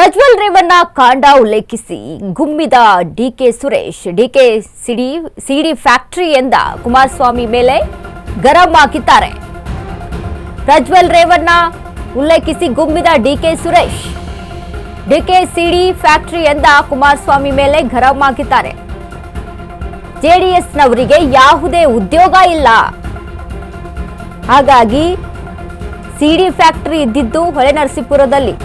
ಪ್ರಜ್ವಲ್ ರೇವಣ್ಣ ಕಾಂಡ ಉಲ್ಲೇಖಿಸಿ ಗುಮ್ಮಿದ DK Suresh. DK ಸಿಡಿ factory ಎಂದ ಕುಮಾರಸ್ವಾಮಿ ಮೇಲೆ ಗರಂ ಆಗಿದ್ದಾರೆ. ಪ್ರಜ್ವಲ್ ರೇವಣ್ಣ ಉಲ್ಲೇಖಿಸಿ ಗುಮ್ಮಿದ ಡಿಕೆ ಸುರೇಶ್. ಡಿಕೆ ಸಿಡಿ ಫ್ಯಾಕ್ಟರಿ ಎಂದ ಕುಮಾರಸ್ವಾಮಿ ಮೇಲೆ ಗರಂ ಆಗಿದ್ದಾರೆ. ಜೆಡಿಎಸ್ನವರಿಗೆ ಯಾವುದೇ ಉದ್ಯೋಗ ಇಲ್ಲ, ಹಾಗಾಗಿ ಸಿಡಿ ಫ್ಯಾಕ್ಟರಿ ಇದ್ದಿದ್ದು ಹೊಳೆನರಸೀಪುರದಲ್ಲಿ.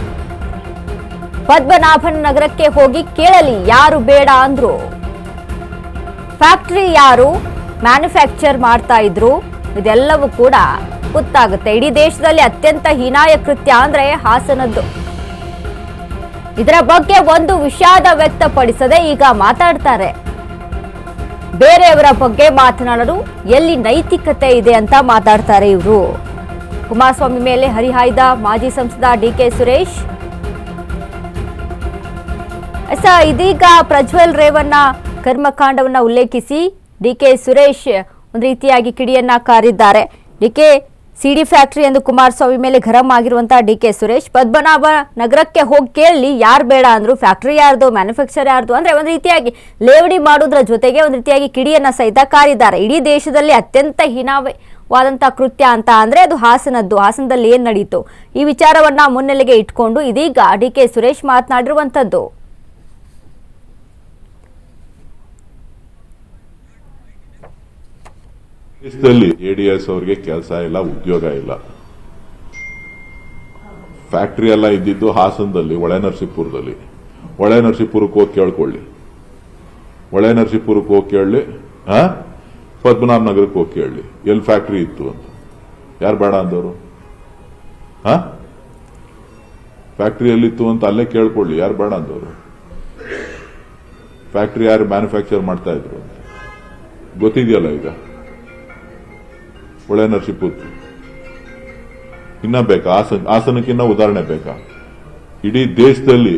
ಪದ್ಮನಾಭನ ನಗರಕ್ಕೆ ಹೋಗಿ ಕೇಳಲಿ ಯಾರು ಬೇಡ ಅಂದ್ರು. ಫ್ಯಾಕ್ಟರಿ ಯಾರು ಮ್ಯಾನುಫ್ಯಾಕ್ಚರ್ ಮಾಡ್ತಾ ಇದ್ರು ಇದೆಲ್ಲವೂ ಕೂಡ ಗೊತ್ತಾಗುತ್ತೆ. ಇಡೀ ದೇಶದಲ್ಲಿ ಅತ್ಯಂತ ಹೀನಾಯ ಕೃತ್ಯ ಅಂದ್ರೆ ಹಾಸನದ್ದು. ಇದರ ಬಗ್ಗೆ ಒಂದು ವಿಷಾದ ವ್ಯಕ್ತಪಡಿಸದೆ ಈಗ ಮಾತಾಡ್ತಾರೆ. ಬೇರೆಯವರ ಬಗ್ಗೆ ಮಾತನಾಡಲು ಎಲ್ಲಿ ನೈತಿಕತೆ ಇದೆ ಅಂತ ಮಾತಾಡ್ತಾರೆ ಇವರು. ಕುಮಾರಸ್ವಾಮಿ ಮೇಲೆ ಹರಿಹಾಯ್ದ ಮಾಜಿ ಸಂಸದ ಡಿಕೆ ಸುರೇಶ್. ಇದೀಗ ಪ್ರಜ್ವಲ್ ರೇವಣ್ಣ ಕರ್ಮಕಾಂಡವನ್ನ ಉಲ್ಲೇಖಿಸಿ ಡಿಕೆ ಸುರೇಶ್ ಒಂದು ರೀತಿಯಾಗಿ ಕಿಡಿಯನ್ನ ಕಾರಿದ್ದಾರೆ. ಡಿಕೆ ಸಿಡಿ ಫ್ಯಾಕ್ಟರಿ ಎಂದು ಕುಮಾರಸ್ವಾಮಿ ಮೇಲೆ ಗರಂ ಆಗಿರುವಂತಹ ಡಿಕೆ ಸುರೇಶ್ ಪದ್ಮನಾಭ ನಗರಕ್ಕೆ ಹೋಗಿ ಕೇಳಲಿ ಯಾರು ಬೇಡ ಅಂದ್ರು. ಫ್ಯಾಕ್ಟರಿ ಯಾರ್ದು, ಮ್ಯಾನುಫ್ಯಾಕ್ಚರ್ ಯಾರ್ದು ಅಂದ್ರೆ ಒಂದು ರೀತಿಯಾಗಿ ಲೇವಡಿ ಮಾಡೋದ್ರ ಜೊತೆಗೆ ಒಂದು ರೀತಿಯಾಗಿ ಕಿಡಿಯನ್ನ ಸಹಿತ ಕಾರಿದ್ದಾರೆ. ಇಡೀ ದೇಶದಲ್ಲಿ ಅತ್ಯಂತ ಹೀನವಾದಂತಹ ಕೃತ್ಯ ಅಂತ ಅಂದ್ರೆ ಅದು ಹಾಸನದ್ದು. ಹಾಸನದಲ್ಲಿ ಏನ್ ನಡೀತು ಈ ವಿಚಾರವನ್ನ ಮುನ್ನೆಲೆಗೆ ಇಟ್ಕೊಂಡು ಇದೀಗ ಡಿಕೆ ಸುರೇಶ್ ಮಾತನಾಡಿರುವಂತದ್ದು. ದೇಶದಲ್ಲಿ ಜೆಡಿಎಸ್ ಅವರಿಗೆ ಕೆಲಸ ಇಲ್ಲ, ಉದ್ಯೋಗ ಇಲ್ಲ. ಫ್ಯಾಕ್ಟರಿ ಎಲ್ಲ ಇದ್ದಿದ್ದು ಹಾಸನದಲ್ಲಿ, ಹೊಳೆನರಸೀಪುರದಲ್ಲಿ. ಹೊಳೆನರಸೀಪುರಕ್ಕೆ ಹೋಗಿ ಕೇಳ್ಕೊಳ್ಳಿ, ಹೊಳೆನರಸೀಪುರಕ್ಕೆ ಹೋಗಿ ಕೇಳಲಿ, ಪದ್ಮನಾಭ ನಗರಕ್ಕೆ ಹೋಗಿ ಕೇಳಲಿ ಎಲ್ಲಿ ಫ್ಯಾಕ್ಟರಿ ಇತ್ತು ಅಂತ. ಯಾರು ಬೇಡ ಅಂದವರು? ಫ್ಯಾಕ್ಟರಿ ಎಲ್ಲಿತ್ತು ಅಂತ ಅಲ್ಲೇ ಕೇಳ್ಕೊಳ್ಳಿ, ಯಾರು ಬೇಡ ಅಂದವರು? ಫ್ಯಾಕ್ಟರಿ ಯಾರು ಮ್ಯಾನುಫ್ಯಾಕ್ಚರ್ ಮಾಡ್ತಾ ಇದ್ರು ಅಂತ ಗೊತ್ತಿದೆಯಲ್ಲ ಈಗ. ಹೊಳೆನರಸೀಪುರ ಇನ್ನ ಬೇಕಾ? ಹಾಸನಕ್ಕಿನ್ನ ಉದಾಹರಣೆ ಬೇಕಾ? ಇಡೀ ದೇಶದಲ್ಲಿ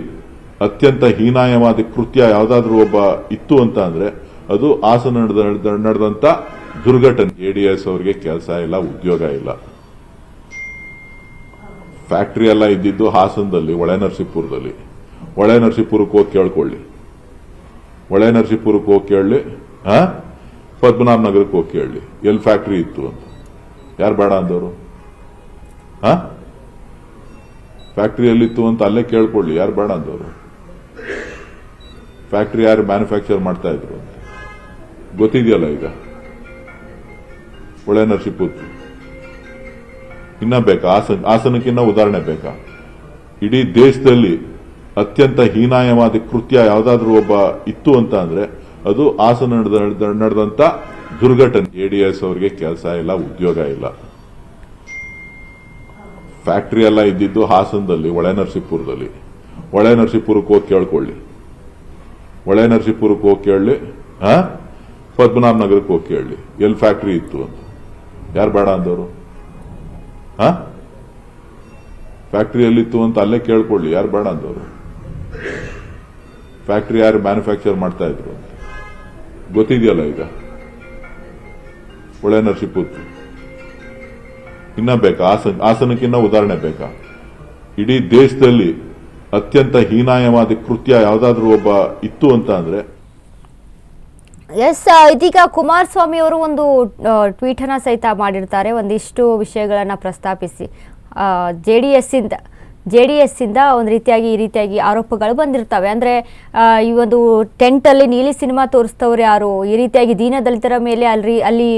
ಅತ್ಯಂತ ಹೀನಾಯವಾದ ಕೃತ್ಯ ಯಾವುದಾದ್ರೂ ಒಬ್ಬ ಇತ್ತು ಅಂತ ಅಂದ್ರೆ ಅದು ಹಾಸನ ನಡೆದಂತ ದುರ್ಘಟನೆ. ಜೆಡಿಎಸ್ ಅವರಿಗೆ ಕೆಲಸ ಇಲ್ಲ, ಉದ್ಯೋಗ ಇಲ್ಲ. ಫ್ಯಾಕ್ಟರಿ ಎಲ್ಲ ಇದ್ದಿದ್ದು ಹಾಸನದಲ್ಲಿ, ಹೊಳೆನರಸೀಪುರದಲ್ಲಿ. ಹೊಳೆನರಸೀಪುರಕ್ಕೆ ಹೋಗಿ ಕೇಳ್ಕೊಳ್ಳಿ, ಹೊಳೆನರಸೀಪುರಕ್ಕೆ ಹೋಗಿ ಕೇಳಲಿ, ಪದ್ಮನಾಭ ನಗರಕ್ಕೆ ಹೋಗಿ ಕೇಳಲಿ ಎಲ್ಲಿ ಫ್ಯಾಕ್ಟರಿ ಇತ್ತು ಅಂತ. ಯಾರು ಬೇಡ ಅಂದವರು? ಫ್ಯಾಕ್ಟರಿ ಎಲ್ಲಿತ್ತು ಅಂತ ಅಲ್ಲೇ ಕೇಳ್ಕೊಳ್ಳಿ, ಯಾರು ಬೇಡ ಅಂದವರು? ಫ್ಯಾಕ್ಟರಿ ಯಾರು ಮ್ಯಾನುಫ್ಯಾಕ್ಚರ್ ಮಾಡ್ತಾ ಇದ್ರು ಅಂತ ಗೊತ್ತಿದೆಯಲ್ಲ ಈಗ. ಹೊಳೆನರಸೀಪುರ ಇನ್ನ ಬೇಕಾ? ಹಾಸನಕ್ಕಿನ್ನ ಉದಾಹರಣೆ ಬೇಕಾ? ಇಡೀ ದೇಶದಲ್ಲಿ ಅತ್ಯಂತ ಹೀನಾಯವಾದ ಕೃತ್ಯ ಯಾವುದಾದ್ರೂ ಒಬ್ಬ ಇತ್ತು ಅಂತ ಅಂದ್ರೆ ಅದು ಹಾಸನ ನಡೆದಂತ ದುರ್ಘಟನೆ. ಜೆಡಿಎಸ್ ಅವರಿಗೆ ಕೆಲಸ ಇಲ್ಲ, ಉದ್ಯೋಗ ಇಲ್ಲ. ಫ್ಯಾಕ್ಟರಿ ಎಲ್ಲ ಇದ್ದಿದ್ದು ಹಾಸನದಲ್ಲಿ, ಹೊಳೆನರಸೀಪುರದಲ್ಲಿ. ಹೊಳೆನರಸೀಪುರಕ್ಕೆ ಹೋಗಿ ಕೇಳ್ಕೊಳ್ಳಿ, ಹೊಳೆನರಸೀಪುರಕ್ಕೆ ಹೋಗಿ ಕೇಳಲಿ, ಪದ್ಮನಾಭ ನಗರಕ್ಕೆ ಹೋಗಿ ಕೇಳಲಿ ಎಲ್ಲಿ ಫ್ಯಾಕ್ಟರಿ ಇತ್ತು ಅಂತ. ಯಾರು ಬೇಡ ಅಂದವರು? ಫ್ಯಾಕ್ಟರಿ ಎಲ್ಲಿತ್ತು ಅಂತ ಅಲ್ಲೇ ಕೇಳ್ಕೊಳ್ಳಿ, ಯಾರು ಬೇಡ ಅಂದವರು? ಫ್ಯಾಕ್ಟರಿ ಯಾರು ಮ್ಯಾನುಫ್ಯಾಕ್ಚರ್ ಮಾಡ್ತಾ ಇದ್ರು ಅಂತ ಗೊತ್ತಿದೆಯಲ್ಲ ಈಗ. ಹೊಳೆನರಸೀಪುರ ಇನ್ನ ಬೇಕಾ? ಹಾಸನಕ್ಕಿನ್ನ ಉದಾಹರಣೆ ಬೇಕಾ? ಇಡೀ ದೇಶದಲ್ಲಿ ಅತ್ಯಂತ ಹೀನಾಯವಾದ ಕೃತ್ಯ ಯಾವುದಾದ್ರೂ ಒಬ್ಬ ಇತ್ತು ಅಂತ ಅಂದ್ರೆ. ಇದೀಗ ಕುಮಾರಸ್ವಾಮಿ ಅವರು ಒಂದು ಟ್ವೀಟ್ ಅನ್ನ ಸಹಿತ ಮಾಡಿರ್ತಾರೆ. ಒಂದಿಷ್ಟು ವಿಷಯಗಳನ್ನ ಪ್ರಸ್ತಾಪಿಸಿ ಜೆಡಿಎಸ್ ಇಂದ ಒಂದು ರೀತಿಯಾಗಿ ಈ ರೀತಿಯಾಗಿ ಆರೋಪಗಳು ಬಂದಿರ್ತವೆ. ಅಂದ್ರೆ ಈ ಒಂದು ಟೆಂಟ್ ಅಲ್ಲಿ ನೀಲಿ ಸಿನಿಮಾ ತೋರಿಸ್ತವ್ರು ಯಾರು, ಈ ರೀತಿಯಾಗಿ ದೀನದಲಿತರ ಮೇಲೆ ಅಲ್ಲಿ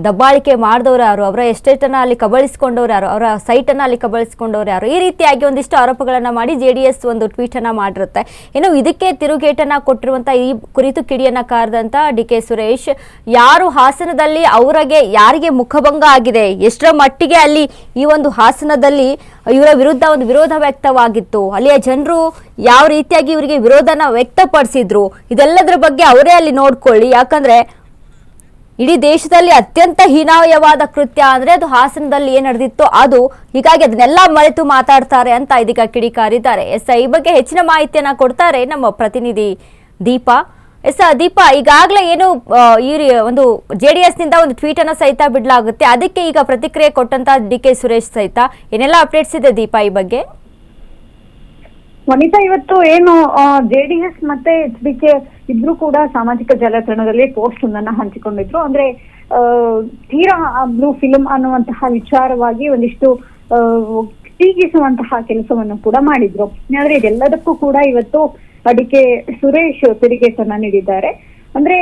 ದಬ್ಬಾಳಿಕೆ ಮಾಡಿದವ್ರು ಯಾರು, ಅವರ ಎಸ್ಟೇಟ್ ಅನ್ನ ಅಲ್ಲಿ ಕಬಳಿಸಿಕೊಂಡವ್ರು ಯಾರು, ಅವರ ಸೈಟ್ ಅನ್ನ ಅಲ್ಲಿ ಕಬಳಿಸಿಕೊಂಡವ್ರು ಯಾರು, ಈ ರೀತಿಯಾಗಿ ಒಂದಿಷ್ಟು ಆರೋಪಗಳನ್ನ ಮಾಡಿ ಜೆಡಿಎಸ್ ಒಂದು ಟ್ವೀಟ್ ಅನ್ನ ಮಾಡಿರುತ್ತೆ. ಇನ್ನು ಇದಕ್ಕೆ ತಿರುಗೇಟನ್ನ ಕೊಟ್ಟಿರುವಂತ ಈ ಕುರಿತು ಕಿಡಿಯನ್ನ ಕಾರದಂತ ಡಿಕೆ ಸುರೇಶ್, ಯಾರು ಹಾಸನದಲ್ಲಿ ಯಾರಿಗೆ ಮುಖಭಂಗ ಆಗಿದೆ, ಎಷ್ಟರ ಮಟ್ಟಿಗೆ ಅಲ್ಲಿ ಈ ಒಂದು ಹಾಸನದಲ್ಲಿ ಇವರ ವಿರುದ್ಧ ಒಂದು ವಿರೋಧ ವ್ಯಕ್ತವಾಗಿತ್ತು, ಅಲ್ಲಿಯ ಜನರು ಯಾವ ರೀತಿಯಾಗಿ ಇವರಿಗೆ ವಿರೋಧನ ವ್ಯಕ್ತಪಡಿಸಿದ್ರು, ಇದೆಲ್ಲದರ ಬಗ್ಗೆ ಅವರೇ ಅಲ್ಲಿ ನೋಡ್ಕೊಳ್ಳಿ. ಯಾಕಂದ್ರೆ ಇಡೀ ದೇಶದಲ್ಲಿ ಅತ್ಯಂತ ಹೀನಾಯವಾದ ಕೃತ್ಯ ಅಂದ್ರೆ ಅದು ಹಾಸನದಲ್ಲಿ ಏನ್ ನಡೆದಿತ್ತು ಅದು. ಹೀಗಾಗಿ ಅದನ್ನೆಲ್ಲ ಮರೆತು ಮಾತಾಡ್ತಾರೆ ಅಂತ ಇದೀಗ ಕಿಡಿಕಾರಿದ್ದಾರೆ. ಈ ಬಗ್ಗೆ ಹೆಚ್ಚಿನ ಮಾಹಿತಿಯನ್ನ ಕೊಡ್ತಾರೆ ನಮ್ಮ ಪ್ರತಿನಿಧಿ ದೀಪಾ. ದೀಪಾ, ಈಗಾಗಲೇ ಏನು ಈ ಒಂದು ಜೆಡಿಎಸ್ ನಿಂದ ಒಂದು ಟ್ವೀಟ್ ಅನ್ನ ಸಹಿತ ಬಿಡಲಾಗುತ್ತೆ, ಅದಕ್ಕೆ ಈಗ ಪ್ರತಿಕ್ರಿಯೆ ಕೊಟ್ಟಂತ ಡಿಕೆ ಸುರೇಶ್ ಸಹಿತ ಏನೆಲ್ಲ ಅಪ್ಡೇಟ್ಸ್ ಇದೆ ದೀಪಾ ಈ ಬಗ್ಗೆ? ವನಿತಾ, ಇವತ್ತು ಏನು JDS ಮತ್ತೆ HDK ಇಬ್ರು ಕೂಡ ಸಾಮಾಜಿಕ ಜಾಲತಾಣದಲ್ಲಿ ಪೋಸ್ಟ್ ಒಂದನ್ನ ಹಂಚಿಕೊಂಡಿದ್ರು. ಅಂದ್ರೆ ತೀರಾ ಬ್ಲೂ ಫಿಲ್ಮ್ ಅನ್ನುವಂತಹ ವಿಚಾರವಾಗಿ ಒಂದಿಷ್ಟು ಟೀಕಿಸುವಂತಹ ಕೆಲಸವನ್ನು ಕೂಡ ಮಾಡಿದ್ರು. ಆದ್ರೆ ಇದೆಲ್ಲದಕ್ಕೂ ಕೂಡ ಇವತ್ತು ಅದಕ್ಕೆ ಸುರೇಶ್ ತಿರುಗೇಟನ್ನ ನೀಡಿದ್ದಾರೆ. ಅಂದ್ರೆ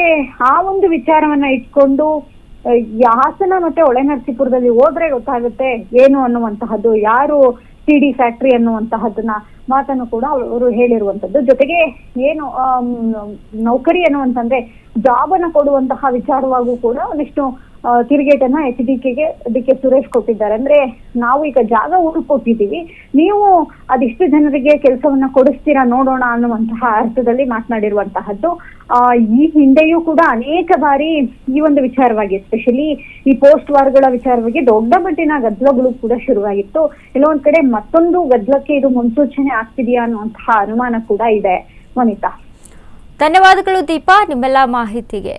ಆ ಒಂದು ವಿಚಾರವನ್ನ ಇಟ್ಕೊಂಡು ಹಾಸನ ಮತ್ತೆ ಹೊಳೆನರಸೀಪುರದಲ್ಲಿ ಹೋದ್ರೆ ಗೊತ್ತಾಗುತ್ತೆ ಏನು ಅನ್ನುವಂತಹದ್ದು, ಯಾರು CD ಫ್ಯಾಕ್ಟರಿ ಅನ್ನುವಂತಹದನ್ನ ಮಾತನ್ನು ಕೂಡ ಅವರು ಹೇಳಿರುವಂತದ್ದು. ಜೊತೆಗೆ ಏನು ನೌಕರಿ ಅನ್ನುವಂತಂದ್ರೆ ಜಾಬ್ ಅನ್ನ ಕೊಡುವಂತಹ ವಿಚಾರವಾಗೂ ಕೂಡ ಒಂದಿಷ್ಟು ತಿರುಗೇಟನ್ನ HDK ಸುರೇಶ್ ಕೊಟ್ಟಿದ್ದಾರೆ. ಅಂದ್ರೆ ನಾವು ಈಗ ಜಾಗ ಹುಡುಕೊಟ್ಟಿದ್ದೀವಿ, ನೀವು ಅದಿಷ್ಟು ಜನರಿಗೆ ಕೆಲಸವನ್ನ ಕೊಡಿಸ್ತೀರಾ ನೋಡೋಣ ಅನ್ನುವಂತಹ ಅರ್ಥದಲ್ಲಿ ಮಾತನಾಡಿರುವಂತಹದ್ದು. ಈ ಹಿಂದೆಯೂ ಕೂಡ ಅನೇಕ ಬಾರಿ ಈ ಒಂದು ವಿಚಾರವಾಗಿ, ಎಸ್ಪೆಷಲಿ ಈ ಪೋಸ್ಟ್ ವಾರ್ಗಳ ವಿಚಾರವಾಗಿ ದೊಡ್ಡ ಮಟ್ಟಿನ ಗದ್ದಲಗಳು ಕೂಡ ಶುರುವಾಗಿತ್ತು. ಎಲ್ಲೊಂದ್ ಕಡೆ ಮತ್ತೊಂದು ಗದ್ದಲಕ್ಕೆ ಇದು ಮುನ್ಸೂಚನೆ ಆಗ್ತಿದೆಯಾ ಅನ್ನುವಂತಹ ಅನುಮಾನ ಕೂಡ ಇದೆ. ವನಿತಾ, ಧನ್ಯವಾದಗಳು ದೀಪಾ ನಿಮ್ಮೆಲ್ಲ ಮಾಹಿತಿಗೆ.